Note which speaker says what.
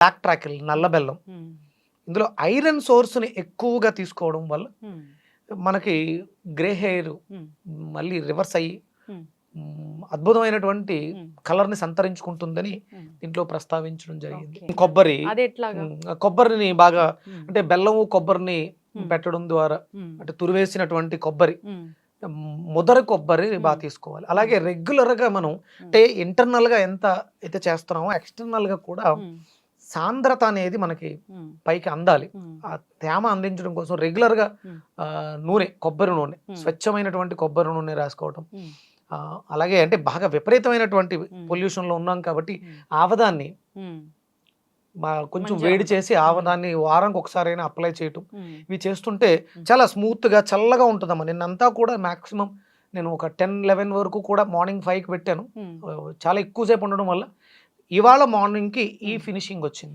Speaker 1: Black tracheal నల్ల బెల్లం. ఇందులో ఐరన్ సోర్స్‌ని ఎక్కువగా తీసుకోవడం వల్ల మనకి గ్రే హెయిర్ మళ్ళీ రివర్స్ అయ్యి అద్భుతమైనటువంటి కలర్‌ని సంతరించుకుంటుందని దీంట్లో ప్రస్తావించడం జరిగింది. కొబ్బరి కొబ్బరిని బాగా అంటే బెల్లము కొబ్బరిని పెట్టడం ద్వారా అంటే తురివేసినటువంటి కొబ్బరి ముదర కొబ్బరి బాగా తీసుకోవాలి. అలాగే రెగ్యులర్‌గా మనం అంటే ఇంటర్నల్‌గా ఎంత అయితే చేస్తున్నామో ఎక్స్టర్నల్‌గా కూడా సాంద్రత అనేది మనకి పైకి అందాలి. ఆ తేమ అందించడం కోసం రెగ్యులర్‌గా నూనె కొబ్బరి నూనె స్వచ్ఛమైనటువంటి కొబ్బరి నూనె రాసుకోవటం. అలాగే అంటే బాగా విపరీతమైనటువంటి పొల్యూషన్‌లో ఉన్నాం కాబట్టి ఆవదాన్ని కొంచెం వేడి చేసి ఆవదాన్ని వారానికి ఒకసారైనా అప్లై చేయటం ఇవి చేస్తుంటే చాలా స్మూత్‌గా చల్లగా ఉంటుందమ్మా. నిన్నంతా కూడా మాక్సిమం నేను ఒక 10-11 వరకు కూడా మార్నింగ్ 5కి పెట్టాను. చాలా ఎక్కువ సేపు ఉండడం వల్ల ఇవాళ మార్నింగ్‌కి ఈ ఫినిషింగ్ వచ్చింది.